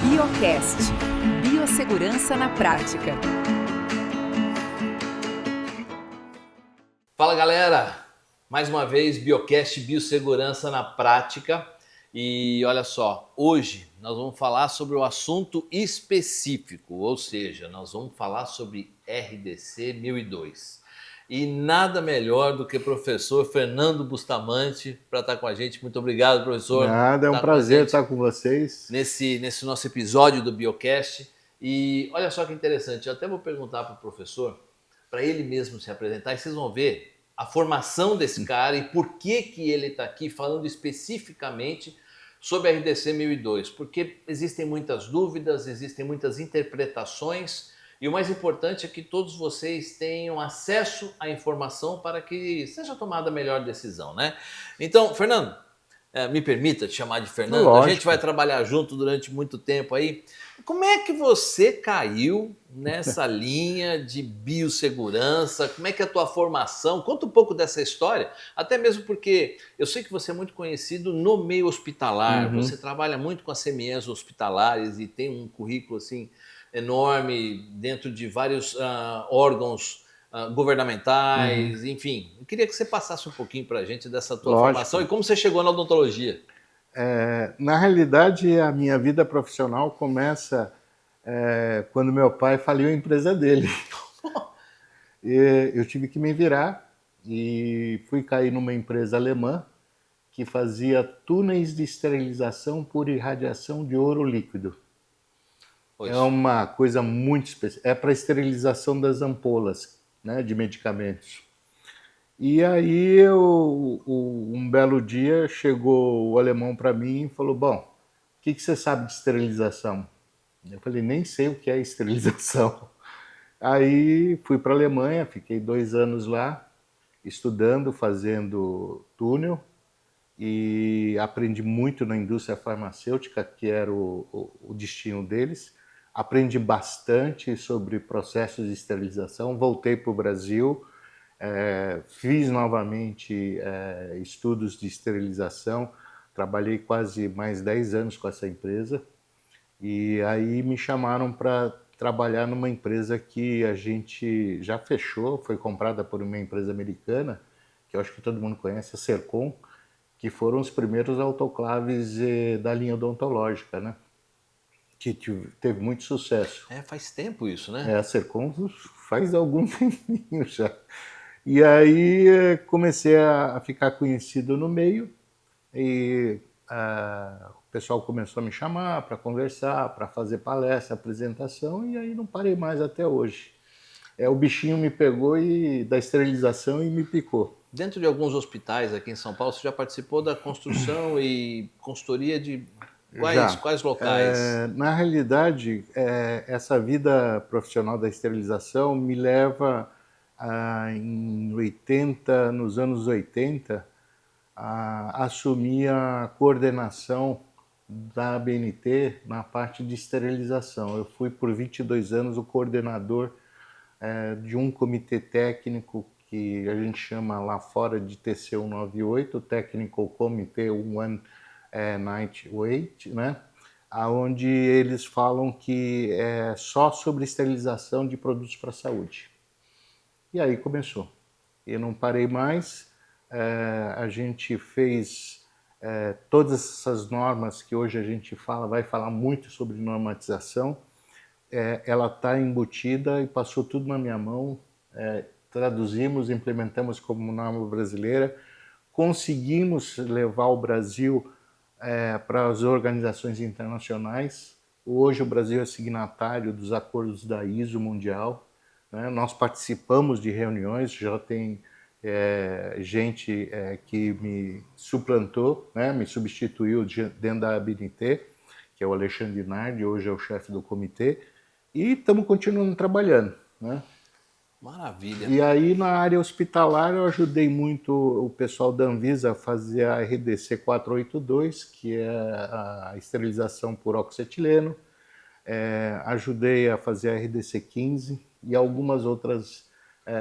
Biocast, biossegurança na prática. Fala galera, mais uma vez Biocast Biossegurança na Prática e olha só, hoje nós vamos falar sobre o assunto específico, ou seja, nós vamos falar sobre RDC 1002 e nada melhor do que o professor Fernando Bustamante para estar com a gente. Muito obrigado, professor. Nada, é um prazer estar com vocês. Nesse nosso episódio do Biocast. E olha só que interessante, eu até vou perguntar para o professor, para ele mesmo se apresentar, e vocês vão ver a formação desse cara e por que ele está aqui falando especificamente sobre a RDC 1002. Porque existem muitas dúvidas, existem muitas interpretações e o mais importante é que todos vocês tenham acesso à informação para que seja tomada a melhor decisão, né? Então, Fernando, me permita te chamar de Fernando, Lógico. A gente vai trabalhar junto durante muito tempo aí. Como é que você caiu nessa linha de biossegurança? Como é que é a tua formação? Conta um pouco dessa história, até mesmo porque eu sei que você é muito conhecido no meio hospitalar, você trabalha muito com as CMEs hospitalares e tem um currículo assim enorme dentro de vários órgãos governamentais, enfim. Eu queria que você passasse um pouquinho para a gente dessa tua formação e como você chegou na odontologia. Na realidade, a minha vida profissional começa quando meu pai faliu a empresa dele. Eu tive que me virar e fui cair numa empresa alemã que fazia túneis de esterilização por irradiação de ouro líquido. Pois. É uma coisa muito específica. É para esterilização das ampolas, né, de medicamentos. E aí, um belo dia, chegou o alemão para mim e falou, bom, o que você sabe de esterilização? Eu falei, nem sei o que é esterilização. Aí fui para a Alemanha, fiquei 2 anos lá, estudando, fazendo túnel, e aprendi muito na indústria farmacêutica, que era o destino deles. Aprendi bastante sobre processos de esterilização, voltei para o Brasil, fiz novamente estudos de esterilização, trabalhei quase mais 10 anos com essa empresa e aí me chamaram para trabalhar numa empresa que a gente já fechou, foi comprada por uma empresa americana, que eu acho que todo mundo conhece, a Sercon, que foram os primeiros autoclaves da linha odontológica, né? Que teve muito sucesso. Faz tempo isso, né? A Sercon faz algum tempinho já. E aí comecei a ficar conhecido no meio e o pessoal começou a me chamar para conversar, para fazer palestra, apresentação e aí não parei mais até hoje. O bichinho me pegou da esterilização e me picou. Dentro de alguns hospitais aqui em São Paulo, você já participou da construção e consultoria de quais locais? Na realidade, essa vida profissional da esterilização me leva nos anos 80, a assumir a coordenação da ABNT na parte de esterilização. Eu fui por 22 anos o coordenador de um comitê técnico que a gente chama lá fora de TC 198, Technical Committee 198, né? Onde eles falam que é só sobre esterilização de produtos para a saúde. E aí começou. Eu não parei mais, a gente fez todas essas normas que hoje a gente vai falar muito sobre normatização, ela está embutida e passou tudo na minha mão, traduzimos, implementamos como norma brasileira, conseguimos levar o Brasil para as organizações internacionais. Hoje o Brasil é signatário dos acordos da ISO mundial, né? Nós participamos de reuniões, já tem gente que me suplantou, né? Me substituiu dentro da ABNT, que é o Alexandre Nardi, hoje é o chefe do comitê, e estamos continuando trabalhando, né? Maravilha. E aí na área hospitalar eu ajudei muito o pessoal da Anvisa a fazer a RDC 482, que é a esterilização por oxetileno. Ajudei a fazer a RDC 15 e algumas outras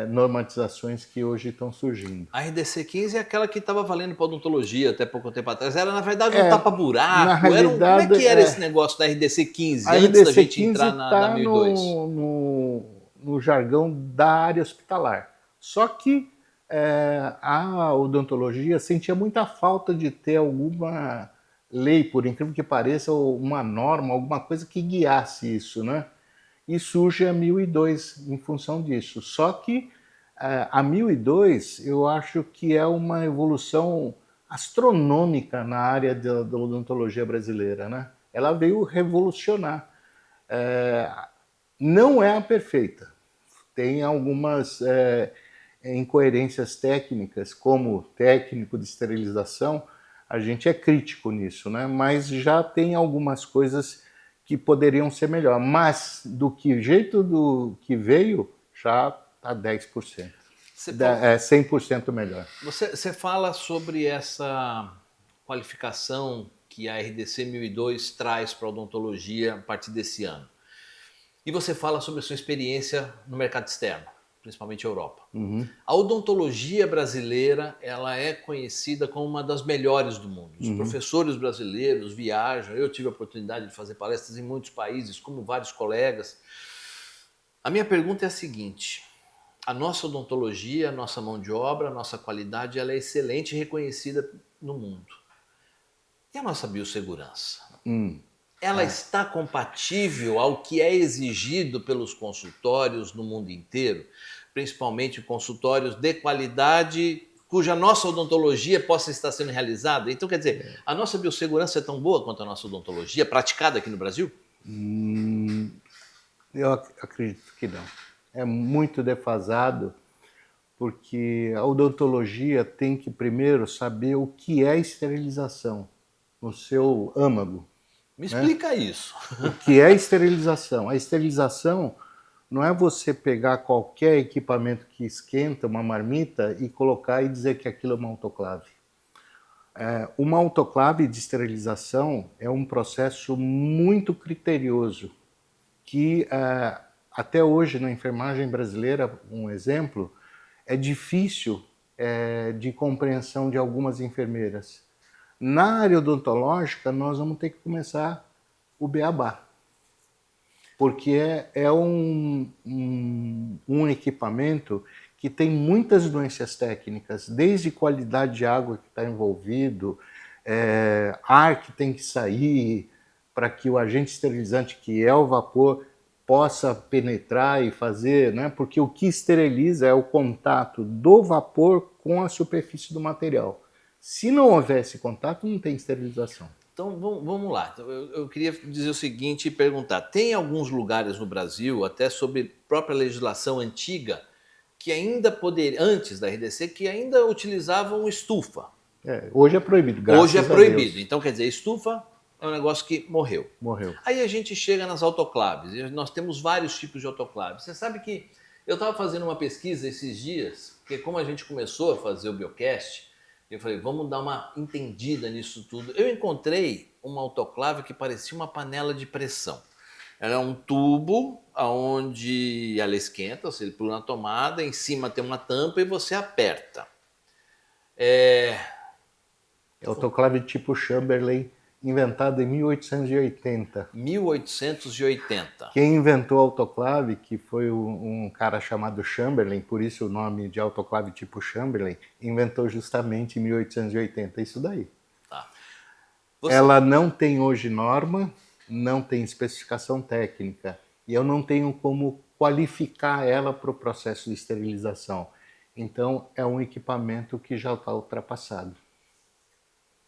normatizações que hoje estão surgindo. A RDC 15 é aquela que estava valendo para odontologia até pouco tempo atrás. Era, na verdade, um Na tapa-buraco. Como é realidade, que era esse negócio da RDC 15, a antes da RDC gente 15 entrar na está 1002? no jargão da área hospitalar. Só que a odontologia sentia muita falta de ter alguma lei, por incrível que pareça, ou uma norma, alguma coisa que guiasse isso, né? E surge a 1002 em função disso. Só que a 1002 eu acho que é uma evolução astronômica na área da odontologia brasileira, né? Ela veio revolucionar. Não é a perfeita. Tem algumas incoerências técnicas, como técnico de esterilização, a gente é crítico nisso, né? Mas já tem algumas coisas que poderiam ser melhor. Mas do que jeito do que veio, já está 10%. É 100% melhor. Você fala sobre essa qualificação que a RDC 1002 traz para a odontologia a partir desse ano. E você fala sobre a sua experiência no mercado externo, principalmente Europa. A odontologia brasileira, ela é conhecida como uma das melhores do mundo. Os professores brasileiros viajam, eu tive a oportunidade de fazer palestras em muitos países, como vários colegas. A minha pergunta é a seguinte: a nossa odontologia, a nossa mão de obra, a nossa qualidade, ela é excelente e reconhecida no mundo. E a nossa biossegurança? Ela está compatível ao que é exigido pelos consultórios no mundo inteiro, principalmente consultórios de qualidade cuja nossa odontologia possa estar sendo realizada? Então, quer dizer, a nossa biossegurança é tão boa quanto a nossa odontologia praticada aqui no Brasil? Eu acredito que não. É muito defasado, porque a odontologia tem que primeiro saber o que é esterilização no seu âmago. Me explica isso. O que é esterilização? A esterilização não é você pegar qualquer equipamento que esquenta, uma marmita, e colocar e dizer que aquilo é uma autoclave. Uma autoclave de esterilização é um processo muito criterioso, que até hoje na enfermagem brasileira, um exemplo, é difícil de compreensão de algumas enfermeiras. Na área odontológica, nós vamos ter que começar o beabá, porque é um equipamento que tem muitas doenças técnicas, desde qualidade de água que está envolvido, ar que tem que sair para que o agente esterilizante, que é o vapor, possa penetrar e fazer, né? Porque o que esteriliza é o contato do vapor com a superfície do material. Se não houver esse contato, não tem esterilização. Então vamos lá. Eu queria dizer o seguinte e perguntar: tem alguns lugares no Brasil, até sob própria legislação antiga, que ainda poderiam, antes da RDC, que ainda utilizavam estufa? Hoje é proibido, graças a Deus. Hoje é proibido. Então, quer dizer, estufa é um negócio que morreu. Morreu. Aí a gente chega nas autoclaves, e nós temos vários tipos de autoclaves. Você sabe que eu estava fazendo uma pesquisa esses dias, porque como a gente começou a fazer o Biocast, eu falei, vamos dar uma entendida nisso tudo. Eu encontrei uma autoclave que parecia uma panela de pressão. Ela é um tubo onde ela esquenta, você pula na tomada, em cima tem uma tampa e você aperta. Autoclave tipo Chamberlain, inventado em 1880. 1880. Quem inventou a autoclave, que foi um cara chamado Chamberlain, por isso o nome de autoclave tipo Chamberlain, inventou justamente em 1880 isso daí. Tá. Ela não tem hoje norma, não tem especificação técnica, e eu não tenho como qualificar ela para o processo de esterilização. Então é um equipamento que já está ultrapassado.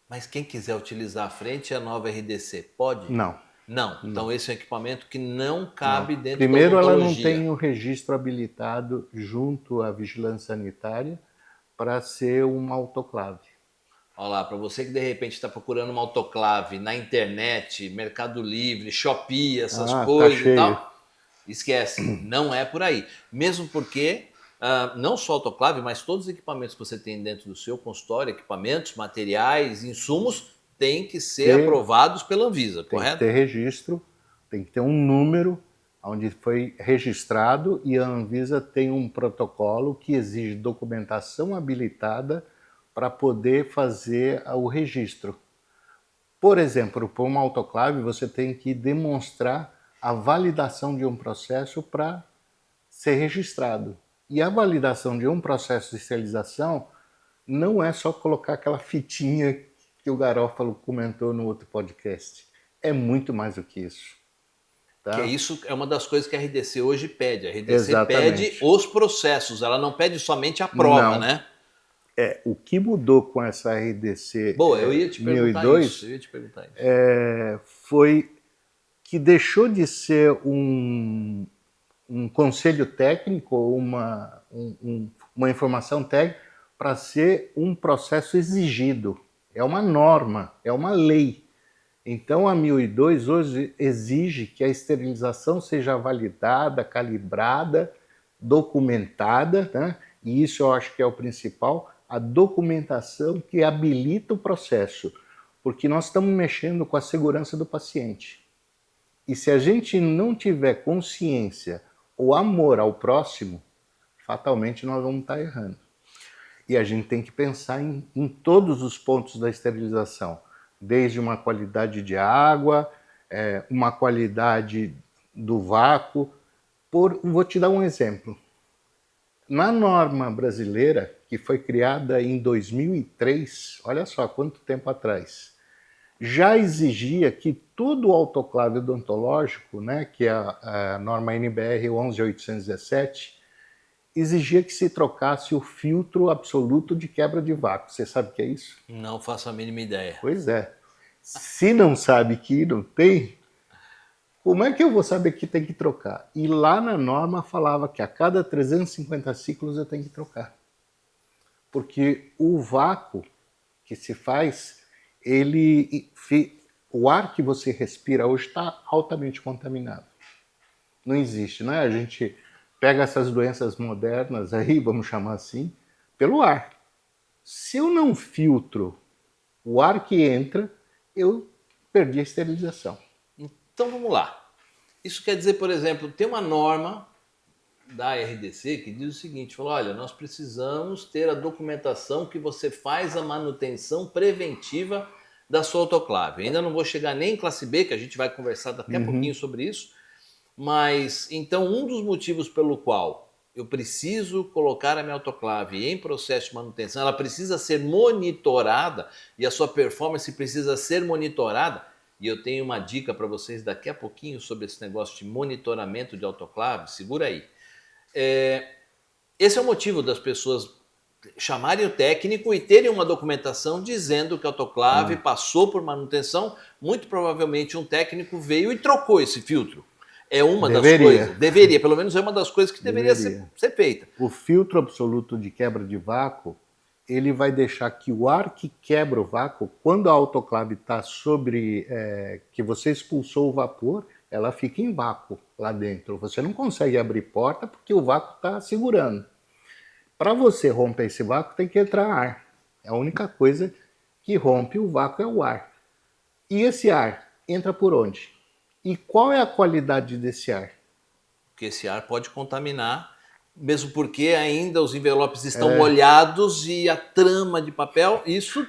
Mas quem quiser utilizar a frente e a nova RDC, pode? Não. Não. Então esse é um equipamento que não cabe dentro Primeiro, da odontologia. ela não tem o registro habilitado junto à vigilância sanitária para ser uma autoclave. Olha lá, para você que de repente está procurando uma autoclave na internet, Mercado Livre, Shopee, essas coisas tá e tal, esquece, não é por aí. Mesmo porque não só autoclave, mas todos os equipamentos que você tem dentro do seu consultório, equipamentos, materiais, insumos, têm que ser aprovados pela Anvisa, correto? Tem que ter registro, tem que ter um número onde foi registrado, e a Anvisa tem um protocolo que exige documentação habilitada para poder fazer o registro. Por exemplo, para uma autoclave, você tem que demonstrar a validação de um processo para ser registrado. E a validação de um processo de esterilização não é só colocar aquela fitinha que o Garófalo comentou no outro podcast. É muito mais do que isso. Tá? Que isso é uma das coisas que a RDC hoje pede. A RDC Exatamente. pede os processos, ela não pede somente a prova, Não. né? O que mudou com essa RDC Boa, eu ia te perguntar 1002 isso. Eu ia te perguntar isso. foi que deixou de ser um conselho técnico, uma informação técnica, para ser um processo exigido. É uma norma, é uma lei. Então a 1002 hoje exige que a esterilização seja validada, calibrada, documentada, né? E isso eu acho que é o principal, a documentação que habilita o processo, porque nós estamos mexendo com a segurança do paciente. E se a gente não tiver consciência ou amor ao próximo, fatalmente nós vamos estar errando. E a gente tem que pensar em todos os pontos da esterilização, desde uma qualidade de água, uma qualidade do vácuo. Vou te dar um exemplo. Na norma brasileira, que foi criada em 2003, olha só quanto tempo atrás, já exigia que todo autoclave odontológico, né, que é a norma NBR 11817, exigia que se trocasse o filtro absoluto de quebra de vácuo. Você sabe o que é isso? Não faço a mínima ideia. Pois é. Se não sabe que não tem, como é que eu vou saber que tem que trocar? E lá na norma falava que a cada 350 ciclos eu tenho que trocar. Porque o vácuo que se faz, o ar que você respira hoje está altamente contaminado. Não existe, né? A gente pega essas doenças modernas aí, vamos chamar assim, pelo ar. Se eu não filtro o ar que entra, eu perdi a esterilização. Então vamos lá. Isso quer dizer, por exemplo, tem uma norma da RDC que diz o seguinte, falou, olha, nós precisamos ter a documentação que você faz a manutenção preventiva da sua autoclave. Ainda não vou chegar nem em classe B, que a gente vai conversar daqui a pouquinho sobre isso, mas então um dos motivos pelo qual eu preciso colocar a minha autoclave em processo de manutenção, ela precisa ser monitorada e a sua performance precisa ser monitorada. E eu tenho uma dica para vocês daqui a pouquinho sobre esse negócio de monitoramento de autoclave, segura aí. Esse é o motivo das pessoas chamarem o técnico e terem uma documentação dizendo que a autoclave passou por manutenção. Muito provavelmente um técnico veio e trocou esse filtro. É uma das coisas. Deveria, pelo menos é uma das coisas que deveria ser feita. O filtro absoluto de quebra de vácuo, ele vai deixar que o ar que quebra o vácuo, quando a autoclave está sobre, que você expulsou o vapor, ela fica em vácuo lá dentro. Você não consegue abrir porta porque o vácuo está segurando. Para você romper esse vácuo, tem que entrar ar. É a única coisa que rompe o vácuo é o ar. E esse ar entra por onde? E qual é a qualidade desse ar? Porque esse ar pode contaminar, mesmo porque ainda os envelopes estão molhados e a trama de papel, isso...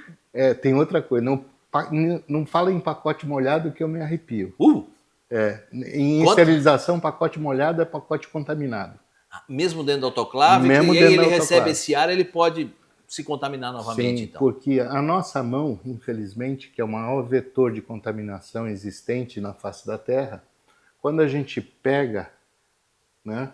Tem outra coisa, não fala em pacote molhado que eu me arrepio. Em esterilização, pacote molhado é pacote contaminado. Mesmo dentro da autoclave, Mesmo e aí dentro da ele recebe autoclave. esse ar, ele pode se contaminar novamente. Sim, então. porque a nossa mão, infelizmente, que é o maior vetor de contaminação existente na face da Terra, quando a gente pega, né,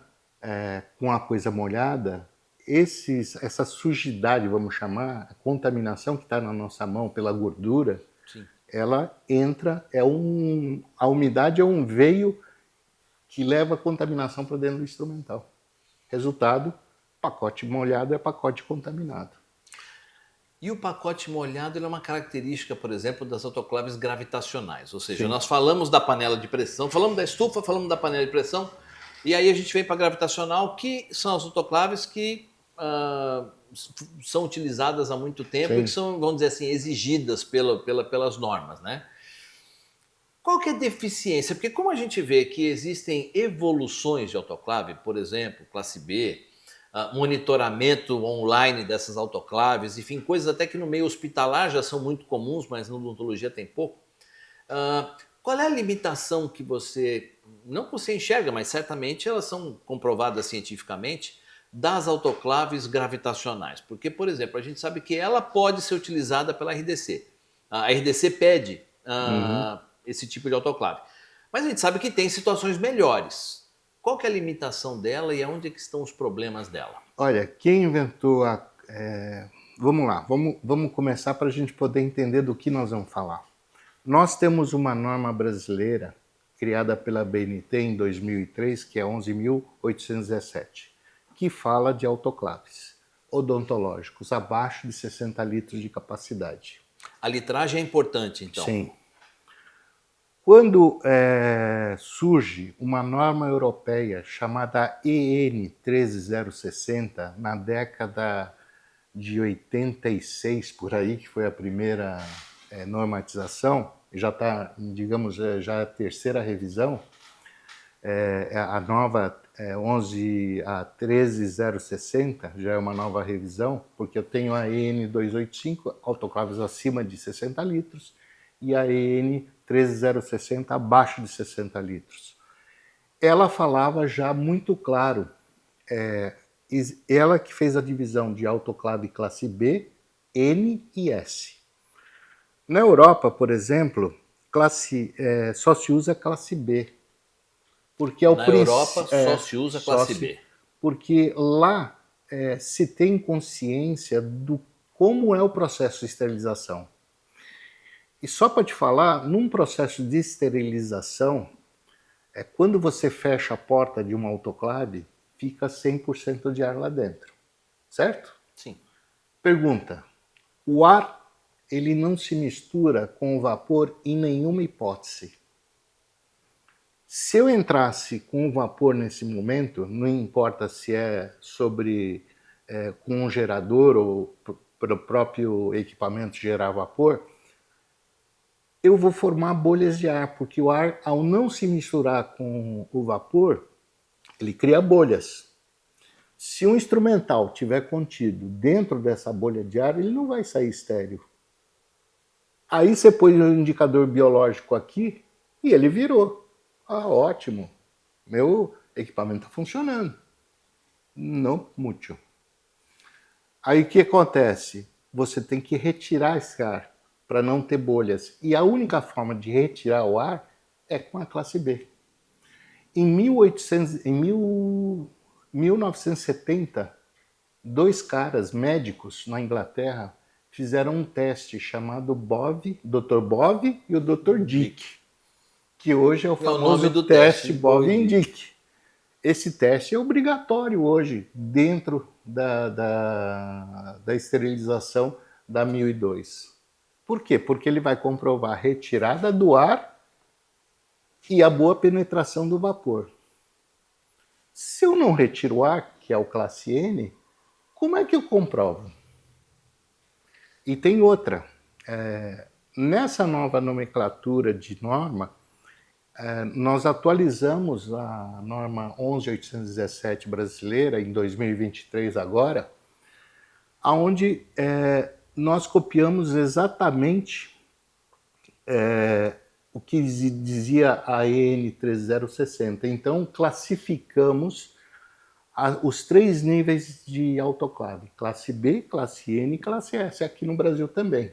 com a coisa molhada, essa sujidade, vamos chamar, a contaminação que está na nossa mão pela gordura, Sim. ela entra, a umidade é um veio que leva a contaminação para dentro do instrumental. Resultado, pacote molhado é pacote contaminado. E o pacote molhado é uma característica, por exemplo, das autoclaves gravitacionais. Ou seja, Sim. nós falamos da panela de pressão, falamos da estufa, falamos da panela de pressão, e aí a gente vem para a gravitacional, que são as autoclaves que são utilizadas há muito tempo. Sim. E que são, vamos dizer assim, exigidas pelas normas, né? Qual que é a deficiência? Porque como a gente vê que existem evoluções de autoclave, por exemplo, classe B, monitoramento online dessas autoclaves, enfim, coisas até que no meio hospitalar já são muito comuns, mas na odontologia tem pouco. Qual é a limitação que você, não que você enxerga, mas certamente elas são comprovadas cientificamente, das autoclaves gravitacionais? Porque, por exemplo, a gente sabe que ela pode ser utilizada pela RDC. A RDC pede Uhum. esse tipo de autoclave. Mas a gente sabe que tem situações melhores. Qual que é a limitação dela e aonde é que estão os problemas dela? Olha, quem inventou vamos lá, vamos começar para a gente poder entender do que nós vamos falar. Nós temos uma norma brasileira criada pela BNT em 2003, que é 11.817, que fala de autoclaves odontológicos abaixo de 60 litros de capacidade. A litragem é importante, então. Sim. Quando surge uma norma europeia chamada EN 13060, na década de 86, por aí, que foi a primeira normatização, já está, digamos, já é a terceira revisão, a nova 13060 já é uma nova revisão, porque eu tenho a EN 285, autoclaves acima de 60 litros, e a EN 13060 abaixo de 60 litros. Ela falava já muito claro, ela que fez a divisão de autoclave classe B, N e S. Na Europa, por exemplo, só se usa classe B. Porque Na Europa só se usa classe B. Porque lá se tem consciência do como é o processo de esterilização. E só para te falar, num processo de esterilização, quando você fecha a porta de uma autoclave, fica 100% de ar lá dentro, certo? Sim. Pergunta, o ar ele não se mistura com o vapor em nenhuma hipótese. Se eu entrasse com o vapor nesse momento, não importa se é com um gerador ou pelo próprio equipamento gerar vapor, eu vou formar bolhas de ar, porque o ar, ao não se misturar com o vapor, ele cria bolhas. Se um instrumental tiver contido dentro dessa bolha de ar, ele não vai sair estéril. Aí você põe o indicador biológico aqui e ele virou. Ah, ótimo, meu equipamento está funcionando. Não muito. Aí o que acontece? Você tem que retirar esse ar para não ter bolhas. E a única forma de retirar o ar é com a classe B. Em 1970, dois caras médicos na Inglaterra fizeram um teste chamado Dr. Bove e o Dr. Dick, que hoje é o famoso do teste Bove e Dick. Esse teste é obrigatório hoje dentro da esterilização da 1002. Por quê? Porque ele vai comprovar a retirada do ar e a boa penetração do vapor. Se eu não retiro o ar, que é o classe N, como é que eu comprovo? E tem outra. Nessa nova nomenclatura de norma, nós atualizamos a norma 11.817 brasileira em 2023 agora, onde nós copiamos exatamente o que dizia a EN 13060. Então, classificamos os três níveis de autoclave, classe B, classe N e classe S, aqui no Brasil também.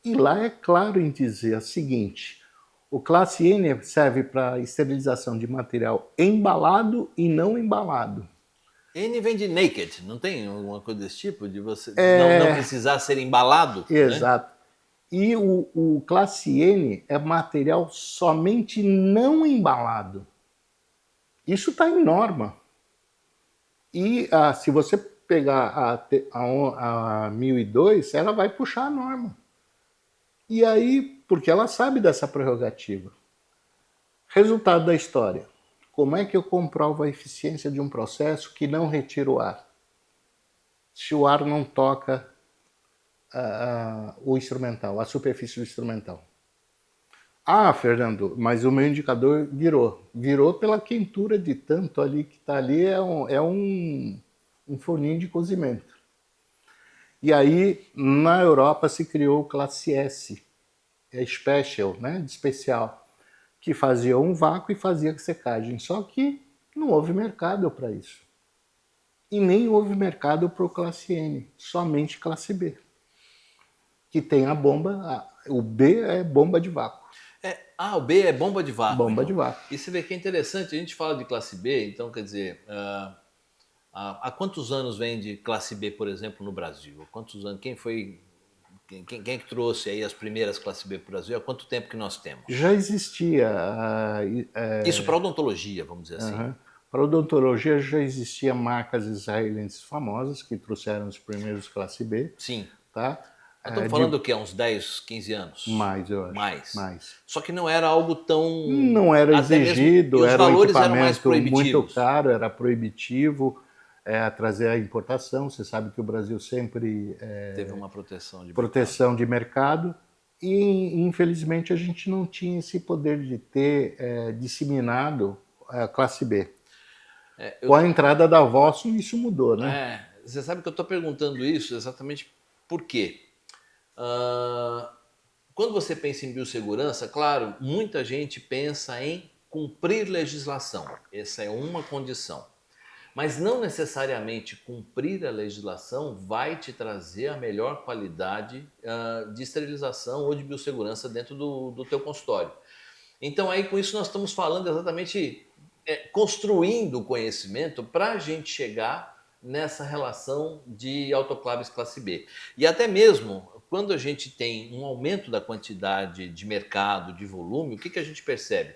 E lá é claro em dizer o seguinte, o classe N serve para esterilização de material embalado e não embalado. N vem de naked, não tem alguma coisa desse tipo? De você não precisar ser embalado? Exato. Né? E o classe N é material somente não embalado. Isso está em norma. E se você pegar a 1002, ela vai puxar a norma. E aí, porque ela sabe dessa prerrogativa. Resultado da história. Como é que eu comprovo a eficiência de um processo que não retira o ar? Se o ar não toca o instrumental, a superfície do instrumental. Ah, Fernando, mas o meu indicador virou. Virou pela quentura de tanto ali que está ali, um forninho de cozimento. E aí, na Europa, se criou o classe S, special, né, de especial, que fazia um vácuo e fazia secagem. Só que não houve mercado para isso. E nem houve mercado para o classe N, somente classe B. Que tem a bomba, o B é bomba de vácuo. O B é bomba de vácuo. Bomba então. de vácuo. E você vê que é interessante, a gente fala de classe B, então quer dizer, há quantos anos vem de classe B, por exemplo, no Brasil? Há quantos anos? Quem é que trouxe aí as primeiras classe B para o Brasil? Há quanto tempo que nós temos? Já existia. Isso para odontologia, vamos dizer assim. Para odontologia já existiam marcas israelenses famosas que trouxeram os primeiros classe B. Sim. Tá? Nós estamos falando do quê? Uns 10, 15 anos? Mais, eu acho. Mais. Só que não era algo tão... Não era exigido, mesmo, e os era um valores eram mais equipamento proibitivos. muito caro, era proibitivo trazer a importação. Você sabe que o Brasil sempre teve uma proteção de mercado. E, infelizmente, a gente não tinha esse poder de ter disseminado a classe B. Com a entrada da Vosso, isso mudou, né? Você sabe que eu estou perguntando isso exatamente por quê? Quando você pensa em biossegurança, claro, muita gente pensa em cumprir legislação. Essa é uma condição. Mas não necessariamente cumprir a legislação vai te trazer a melhor qualidade de esterilização ou de biossegurança dentro do teu consultório. Então aí com isso nós estamos falando exatamente construindo o conhecimento para a gente chegar nessa relação de autoclaves classe B. E até mesmo quando a gente tem um aumento da quantidade de mercado, de volume, o que a gente percebe?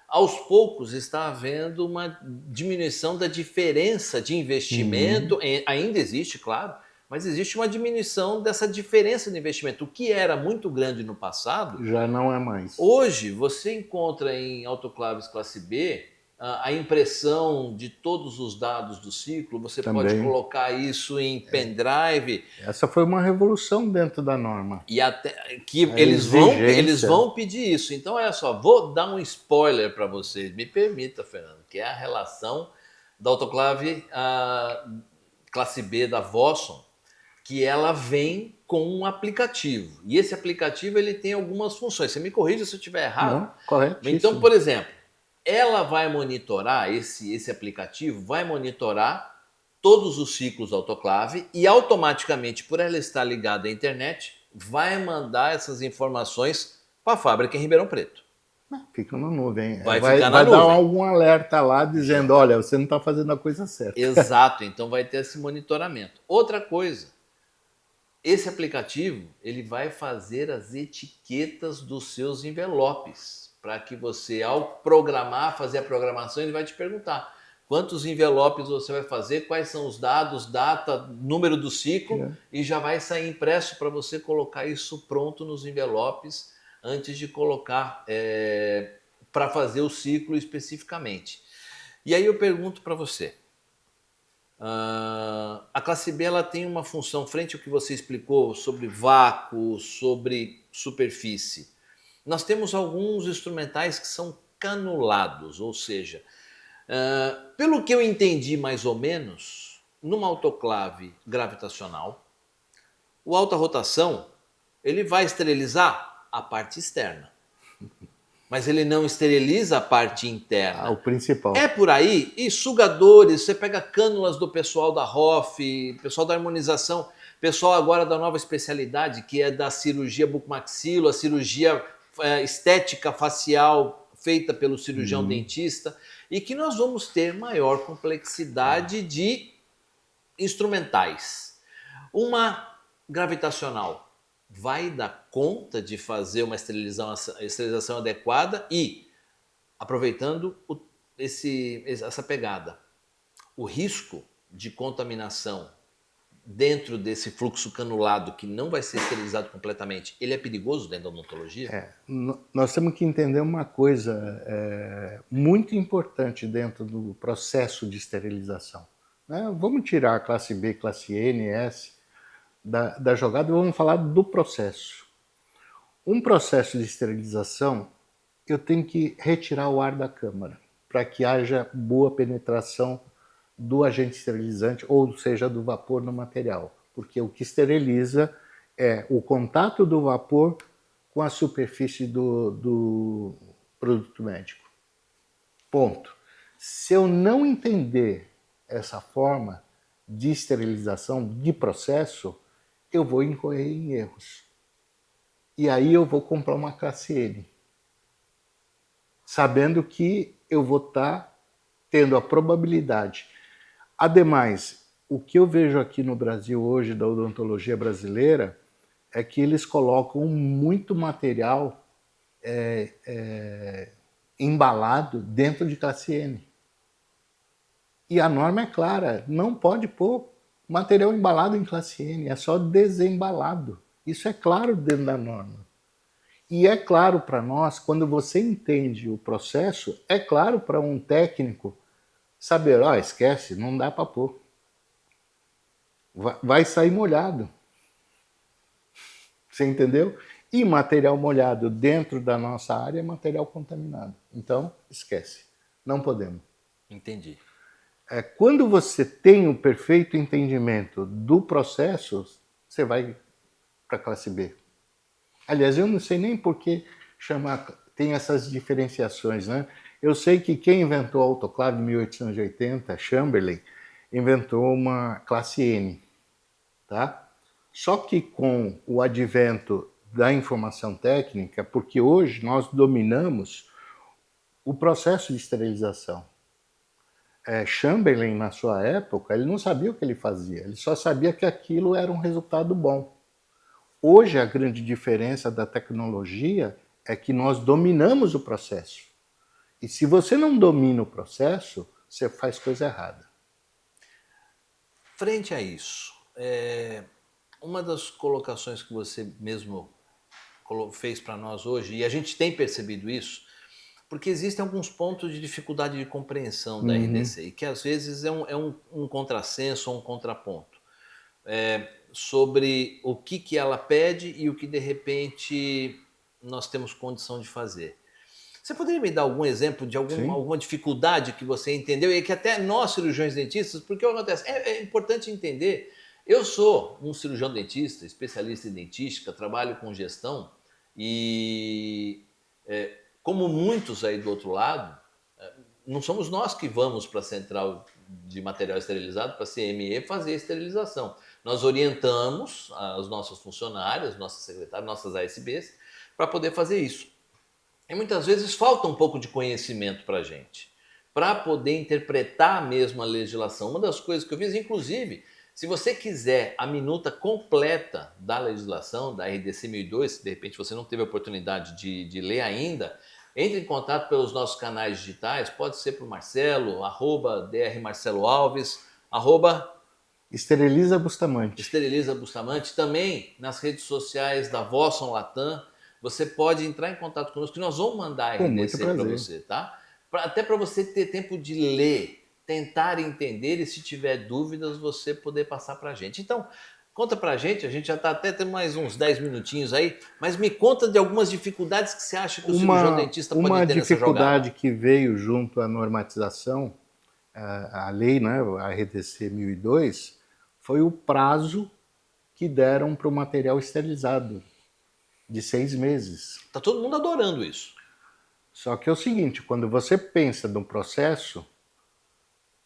Aos poucos está havendo uma diminuição da diferença de investimento, ainda existe, claro, mas existe uma diminuição dessa diferença de investimento. O que era muito grande no passado... Já não é mais. Hoje você encontra em autoclaves classe B a impressão de todos os dados do ciclo, você Também. Pode colocar isso em pendrive. Essa foi uma revolução dentro da norma. E até que eles vão pedir isso. Então, olha só, vou dar um spoiler para vocês. Me permita, Fernando, que é a relação da autoclave classe B da Vosson, que ela vem com um aplicativo. E esse aplicativo ele tem algumas funções. Você me corrija se eu estiver errado. Não, corretíssimo. Então, por exemplo, ela vai monitorar, esse aplicativo vai monitorar todos os ciclos autoclave e automaticamente, por ela estar ligada à internet, vai mandar essas informações para a fábrica em Ribeirão Preto. Fica na nuvem. Vai dar algum alerta lá dizendo, olha, você não está fazendo a coisa certa. Exato, então vai ter esse monitoramento. Outra coisa, esse aplicativo ele vai fazer as etiquetas dos seus envelopes, para que você, ao fazer a programação, ele vai te perguntar quantos envelopes você vai fazer, quais são os dados, data, número do ciclo, e já vai sair impresso para você colocar isso pronto nos envelopes antes de colocar para fazer o ciclo especificamente. E aí eu pergunto para você, a classe B ela tem uma função, frente ao que você explicou sobre vácuo, sobre superfície. Nós temos alguns instrumentais que são canulados, ou seja, pelo que eu entendi mais ou menos, numa autoclave gravitacional, o alta rotação ele vai esterilizar a parte externa, mas ele não esteriliza a parte interna. O principal. É por aí, e sugadores, você pega cânulas do pessoal da ROF, pessoal da harmonização, pessoal agora da nova especialidade, que é da cirurgia bucomaxilo, a cirurgia estética facial feita pelo cirurgião dentista, e que nós vamos ter maior complexidade de instrumentais. Uma gravitacional vai dar conta de fazer uma esterilização adequada e, aproveitando essa pegada, o risco de contaminação dentro desse fluxo canulado que não vai ser esterilizado completamente, ele é perigoso dentro da odontologia? Nós temos que entender uma coisa muito importante dentro do processo de esterilização. Vamos tirar a classe B, classe N, S da jogada e vamos falar do processo. Um processo de esterilização, eu tenho que retirar o ar da câmara para que haja boa penetração do agente esterilizante, ou seja, do vapor no material. Porque o que esteriliza é o contato do vapor com a superfície do produto médico. Ponto. Se eu não entender essa forma de esterilização, de processo, eu vou incorrer em erros. E aí eu vou comprar uma classe N, sabendo que eu vou estar tendo a probabilidade. Ademais, o que eu vejo aqui no Brasil hoje da odontologia brasileira é que eles colocam muito material embalado dentro de classe N. E a norma é clara, não pode pôr material embalado em classe N, é só desembalado. Isso é claro dentro da norma. E é claro para nós, quando você entende o processo, é claro para um técnico saber, esquece, não dá para pôr. Vai sair molhado. Você entendeu? E material molhado dentro da nossa área é material contaminado. Então, esquece. Não podemos. Entendi. Quando você tem o perfeito entendimento do processo, você vai para a classe B. Aliás, eu não sei nem por que tem essas diferenciações, né? Eu sei que quem inventou a autoclave em 1880, Chamberlain, inventou uma classe N, tá? Só que com o advento da informação técnica, porque hoje nós dominamos o processo de esterilização. Chamberlain, na sua época, ele não sabia o que ele fazia, ele só sabia que aquilo era um resultado bom. Hoje, a grande diferença da tecnologia é que nós dominamos o processo. E se você não domina o processo, você faz coisa errada. Frente a isso, uma das colocações que você mesmo fez para nós hoje, e a gente tem percebido isso, porque existem alguns pontos de dificuldade de compreensão da RDC, e que às vezes é um contrassenso ou um contraponto. Sobre o que ela pede e o que de repente nós temos condição de fazer. Você poderia me dar algum exemplo de alguma dificuldade que você entendeu e que até nós cirurgiões dentistas, porque o que acontece? É importante entender, eu sou um cirurgião dentista, especialista em dentística, trabalho com gestão e como muitos aí do outro lado, não somos nós que vamos para a central de material esterilizado, para a CME, fazer a esterilização. Nós orientamos as nossas funcionárias, nossas secretárias, nossas ASBs, para poder fazer isso. E muitas vezes falta um pouco de conhecimento para a gente, para poder interpretar mesmo a legislação. Uma das coisas que eu fiz, inclusive, se você quiser a minuta completa da legislação, da RDC 1002, se de repente você não teve a oportunidade de ler ainda, entre em contato pelos nossos canais digitais, pode ser para o Marcelo, @drmarceloalves, Esteriliza Bustamante. Esteriliza Bustamante, também nas redes sociais da Vosson Latam. Você pode entrar em contato conosco que nós vamos mandar a RDC para você, tá? Até para você ter tempo de ler, tentar entender e se tiver dúvidas você poder passar para a gente. Então, conta para a gente já está até tendo mais uns 10 minutinhos aí, mas me conta de algumas dificuldades que você acha que o cirurgião dentista pode ter nessa jogada. Uma dificuldade que veio junto à normatização, a lei, né, a RDC 1002, foi o prazo que deram para o material esterilizado, de 6 meses. Tá todo mundo adorando isso. Só que é o seguinte, quando você pensa no processo,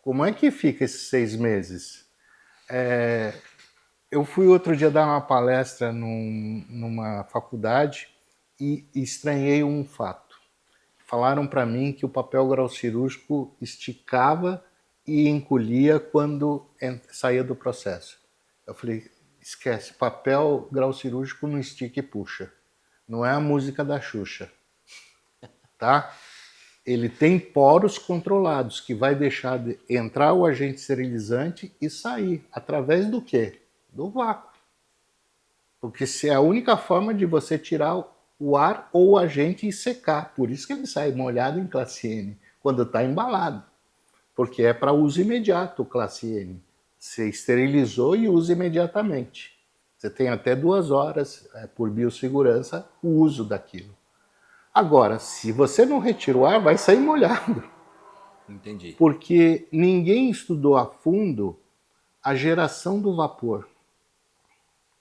como é que fica esses 6 meses? Eu fui outro dia dar uma palestra numa faculdade e estranhei um fato. Falaram para mim que o papel grau cirúrgico esticava e encolhia quando saía do processo. Eu falei, esquece, papel grau cirúrgico não estica e puxa. Não é a música da Xuxa. Tá? Ele tem poros controlados, que vai deixar de entrar o agente esterilizante e sair. Através do quê? Do vácuo. Porque se é a única forma de você tirar o ar ou o agente e secar. Por isso que ele sai molhado em classe N, quando está embalado. Porque é para uso imediato, classe N. Você esterilizou e usa imediatamente. Você tem até 2 horas, por biossegurança, o uso daquilo. Agora, se você não retira o ar, vai sair molhado. Entendi. Porque ninguém estudou a fundo a geração do vapor.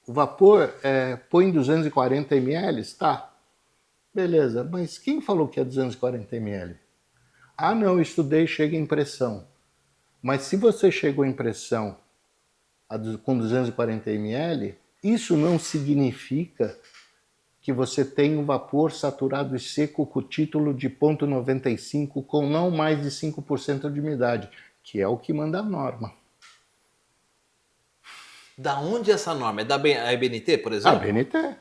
O vapor põe 240 ml, tá, beleza, mas quem falou que é 240 ml? Ah, não, eu estudei, chega em pressão. Mas se você chegou em pressão com 240 ml, isso não significa que você tem um vapor saturado e seco com título de 0,95 com não mais de 5% de umidade, que é o que manda a norma. Da onde é essa norma? É da ABNT, por A exemplo? BNT,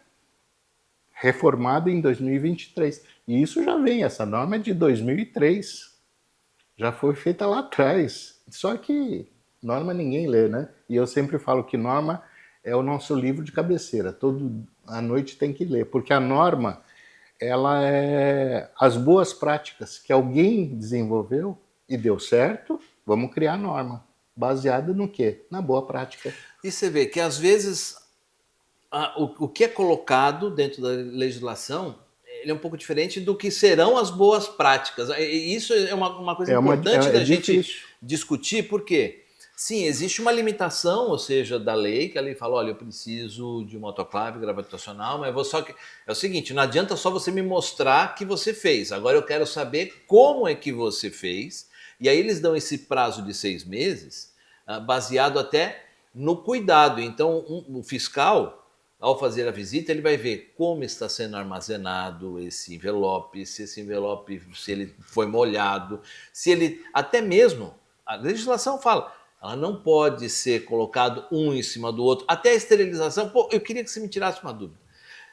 reformada em 2023. E isso já vem, essa norma é de 2003. Já foi feita lá atrás. Só que norma ninguém lê, né? E eu sempre falo que norma é o nosso livro de cabeceira. Toda a noite tem que ler. Porque a norma, ela é as boas práticas que alguém desenvolveu e deu certo, vamos criar a norma. Baseada no quê? Na boa prática. E você vê que às vezes o que é colocado dentro da legislação ele é um pouco diferente do que serão as boas práticas. E isso é uma coisa importante da gente difícil. discutir, porque sim, existe uma limitação, ou seja, da lei, que a lei fala, olha, eu preciso de uma autoclave gravitacional, mas vou só que é o seguinte, não adianta só você me mostrar que você fez, agora eu quero saber como é que você fez, e aí eles dão esse prazo de 6 meses, baseado até no cuidado. Então, o fiscal, ao fazer a visita, ele vai ver como está sendo armazenado esse envelope, se esse envelope, se ele foi molhado, se ele, até mesmo, a legislação fala, ela não pode ser colocado um em cima do outro, até a esterilização. Pô, eu queria que você me tirasse uma dúvida.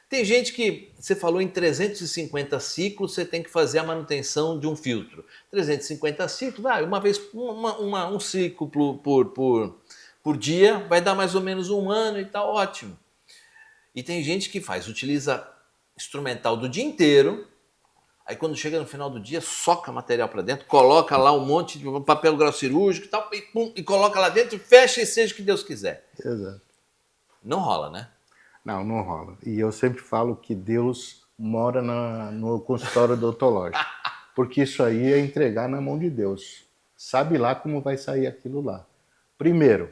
Tem gente que, você falou em 350 ciclos, você tem que fazer a manutenção de um filtro. 350 ciclos, uma vez, um ciclo por dia, vai dar mais ou menos 1 ano e tá ótimo. E tem gente que utiliza instrumental do dia inteiro, aí quando chega no final do dia, soca material para dentro, coloca lá um monte de papel grosso cirúrgico e tal, e coloca lá dentro, fecha e seja o que Deus quiser. Exato. Não rola, né? Não, não rola. E eu sempre falo que Deus mora no consultório odontológico. Porque isso aí é entregar na mão de Deus. Sabe lá como vai sair aquilo lá. Primeiro,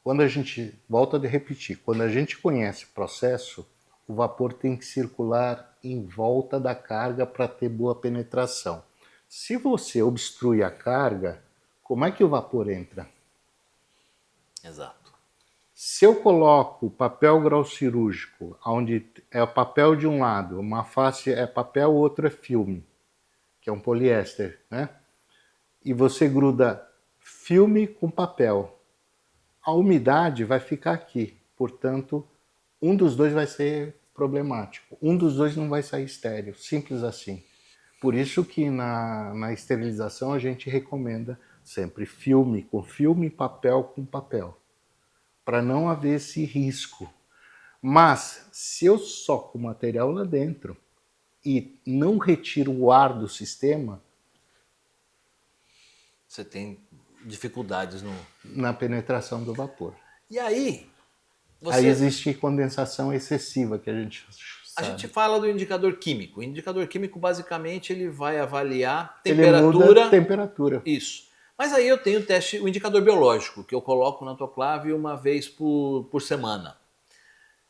quando a gente, volta a repetir, quando a gente conhece o processo, o vapor tem que circular em volta da carga para ter boa penetração. Se você obstrui a carga, como é que o vapor entra? Exato. Se eu coloco papel grau cirúrgico, onde é o papel de um lado, uma face é papel, outra é filme, que é um poliéster, né? E você gruda filme com papel, a umidade vai ficar aqui. Portanto, um dos dois vai ser problemático. Um dos dois não vai sair estéril, simples assim. Por isso que na esterilização a gente recomenda sempre filme com filme, papel com papel, para não haver esse risco. Mas se eu soco o material lá dentro e não retiro o ar do sistema, você tem dificuldades na penetração do vapor. E aí, aí existe condensação excessiva, que a gente sabe. A gente fala do indicador químico. O indicador químico, basicamente, ele vai avaliar temperatura. Ele muda a temperatura. Isso. Mas aí eu tenho o indicador biológico, que eu coloco na autoclave uma vez por semana.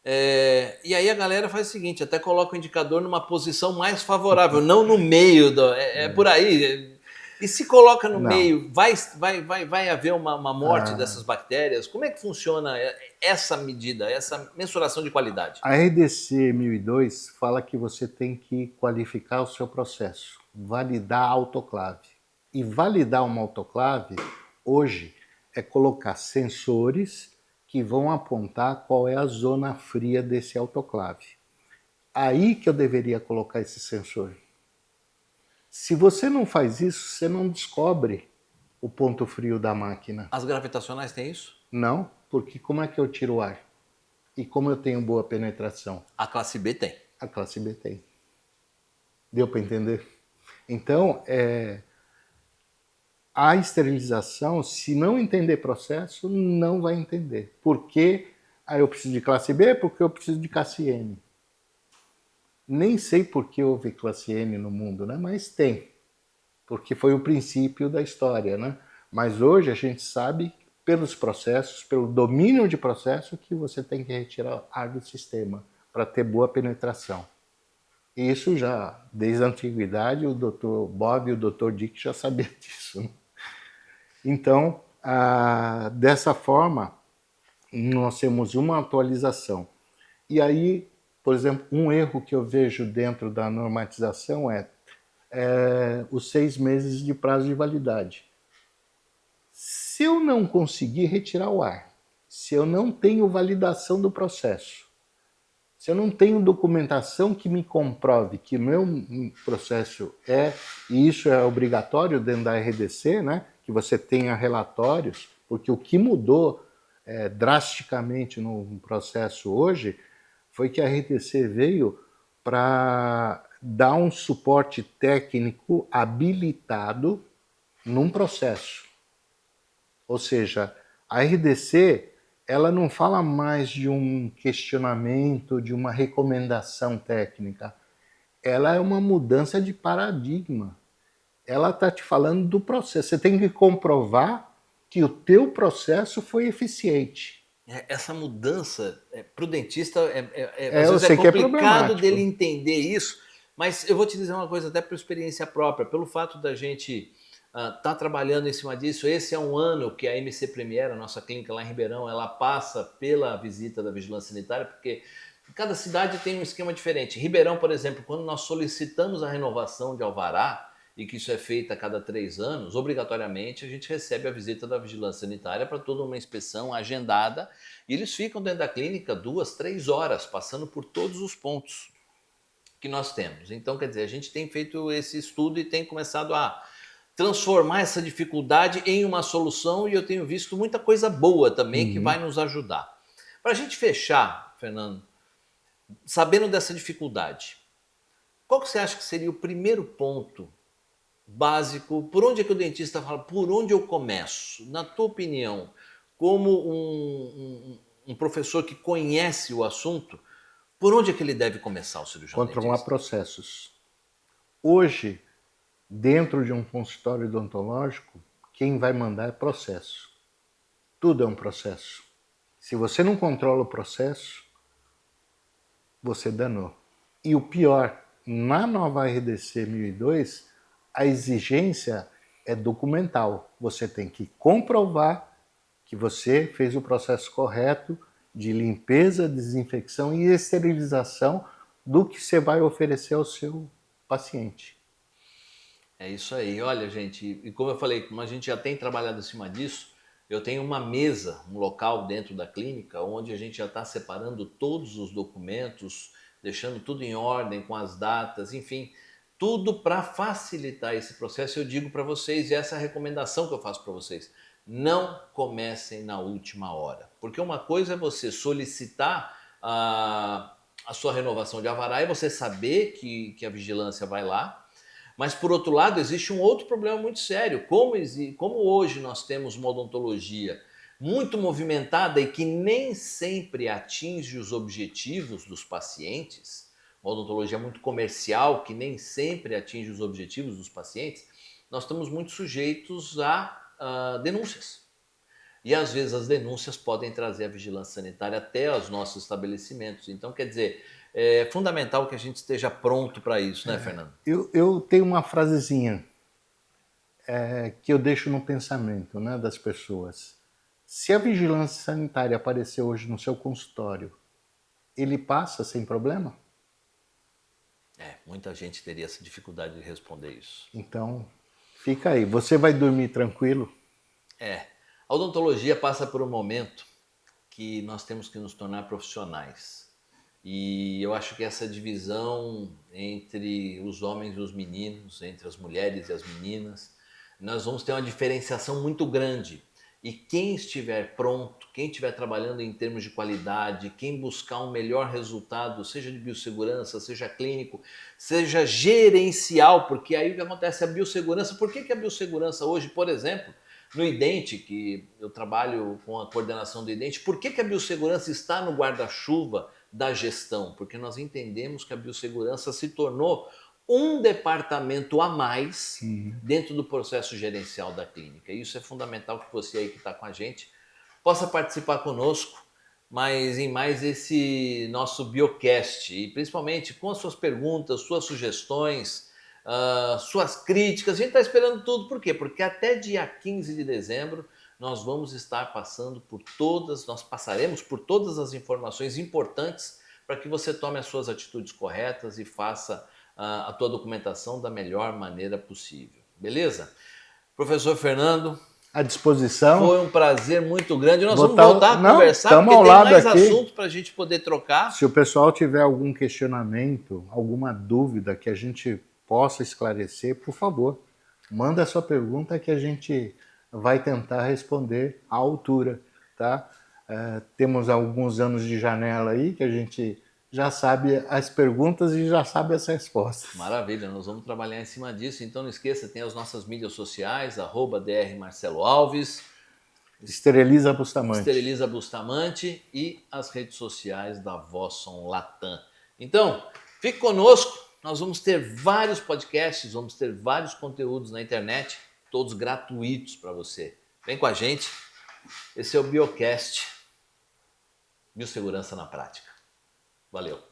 E aí a galera faz o seguinte, até coloca o indicador numa posição mais favorável, não no meio, por aí. E se coloca no meio, vai haver uma morte dessas bactérias? Como é que funciona essa medida, essa mensuração de qualidade? A RDC 1002 fala que você tem que qualificar o seu processo, validar a autoclave. E validar uma autoclave, hoje, é colocar sensores que vão apontar qual é a zona fria desse autoclave. Aí que eu deveria colocar esse sensor. Se você não faz isso, você não descobre o ponto frio da máquina. As gravitacionais têm isso? Não, porque como é que eu tiro o ar? E como eu tenho boa penetração? A classe B tem. A classe B tem. Deu para entender? Então, a esterilização, se não entender processo, não vai entender. Por que eu preciso de classe B? Porque eu preciso de classe M. Nem sei por que houve classe M no mundo, né? Mas tem, porque foi o princípio da história, né? Mas hoje a gente sabe, pelos processos, pelo domínio de processo, que você tem que retirar ar do sistema para ter boa penetração. E isso já, desde a antiguidade, o Dr. Bob e o Dr. Dick já sabiam disso, né? Então, dessa forma, nós temos uma atualização. E aí, por exemplo, um erro que eu vejo dentro da normatização é os 6 meses de prazo de validade. Se eu não conseguir retirar o ar, se eu não tenho validação do processo, se eu não tenho documentação que me comprove que o meu processo e isso é obrigatório dentro da RDC, né, que você tenha relatórios, porque o que mudou drasticamente no processo hoje foi que a RDC veio para dar um suporte técnico habilitado num processo. Ou seja, a RDC ela não fala mais de um questionamento, de uma recomendação técnica. Ela é uma mudança de paradigma. Ela está te falando do processo. Você tem que comprovar que o teu processo foi eficiente. Essa mudança, para o dentista, Eu às vezes sei é que é complicado problemático. dele entender isso, mas eu vou te dizer uma coisa, até por experiência própria, pelo fato da gente estar trabalhando em cima disso, esse é um ano que a MC Premier, a nossa clínica lá em Ribeirão, ela passa pela visita da vigilância sanitária, porque cada cidade tem um esquema diferente. Ribeirão, por exemplo, quando nós solicitamos a renovação de alvará, e que isso é feito a cada 3 anos, obrigatoriamente a gente recebe a visita da vigilância sanitária para toda uma inspeção agendada, e eles ficam dentro da clínica 2, 3 horas, passando por todos os pontos que nós temos. Então, quer dizer, a gente tem feito esse estudo e tem começado a transformar essa dificuldade em uma solução, e eu tenho visto muita coisa boa também que vai nos ajudar. Para a gente fechar, Fernando, sabendo dessa dificuldade, qual que você acha que seria o primeiro ponto básico? Por onde é que o dentista fala? Por onde eu começo? Na tua opinião, como um professor que conhece o assunto, por onde é que ele deve começar, o cirurgião Controlar dentista? processos. Hoje, dentro de um consultório odontológico, quem vai mandar é processo. Tudo é um processo. Se você não controla o processo, você danou. E o pior, na nova RDC 1002, a exigência é documental. Você tem que comprovar que você fez o processo correto de limpeza, desinfecção e esterilização do que você vai oferecer ao seu paciente. É isso aí. Olha, gente, e como eu falei, como a gente já tem trabalhado em cima disso, eu tenho uma mesa, um local dentro da clínica, onde a gente já está separando todos os documentos, deixando tudo em ordem, com as datas, enfim, tudo para facilitar esse processo. Eu digo para vocês, e essa é a recomendação que eu faço para vocês: não comecem na última hora. Porque uma coisa é você solicitar a sua renovação de alvará e você saber que a vigilância vai lá. Mas, por outro lado, existe um outro problema muito sério. Como hoje nós temos uma odontologia muito movimentada e que nem sempre atinge os objetivos dos pacientes, uma odontologia muito comercial que nem sempre atinge os objetivos dos pacientes, nós estamos muito sujeitos a denúncias. E às vezes as denúncias podem trazer a vigilância sanitária até os nossos estabelecimentos. Então, quer dizer, é fundamental que a gente esteja pronto para isso, né, Fernando? Eu tenho uma frasezinha que eu deixo no pensamento, né, das pessoas. Se a vigilância sanitária aparecer hoje no seu consultório, ele passa sem problema? Muita gente teria essa dificuldade de responder isso. Então, fica aí. Você vai dormir tranquilo? A odontologia passa por um momento que nós temos que nos tornar profissionais. E eu acho que essa divisão entre os homens e os meninos, entre as mulheres e as meninas, nós vamos ter uma diferenciação muito grande. E quem estiver pronto, quem estiver trabalhando em termos de qualidade, quem buscar um melhor resultado, seja de biossegurança, seja clínico, seja gerencial, porque aí o que acontece é a biossegurança. Por que a biossegurança hoje, por exemplo, no idente, que eu trabalho com a coordenação do idente, por que a biossegurança está no guarda-chuva da gestão, porque nós entendemos que a biossegurança se tornou um departamento a mais dentro do processo gerencial da clínica. E isso é fundamental que você aí que está com a gente possa participar conosco, mas em mais esse nosso Biocast, e principalmente com as suas perguntas, suas sugestões, suas críticas. A gente está esperando tudo, por quê? Porque até dia 15 de dezembro nós vamos estar nós passaremos por todas as informações importantes para que você tome as suas atitudes corretas e faça a tua documentação da melhor maneira possível. Beleza? Professor Fernando, À disposição. foi um prazer muito grande. Nós vamos Botar- voltar a Não, conversar, tamo porque ao tem lado mais aqui. assuntos para a gente poder trocar. Se o pessoal tiver algum questionamento, alguma dúvida que a gente possa esclarecer, por favor, manda a sua pergunta que a gente vai tentar responder à altura, tá? Temos alguns anos de janela aí que a gente já sabe as perguntas e já sabe as respostas. Maravilha, nós vamos trabalhar em cima disso. Então não esqueça, tem as nossas mídias sociais, @Dr. Marcelo Alves, Esteriliza Bustamante. Esteriliza Bustamante e as redes sociais da Vosson Latam. Então, fique conosco, nós vamos ter vários podcasts, vamos ter vários conteúdos na internet, todos gratuitos para você. Vem com a gente, esse é o Biocast, Biossegurança na Prática. Valeu!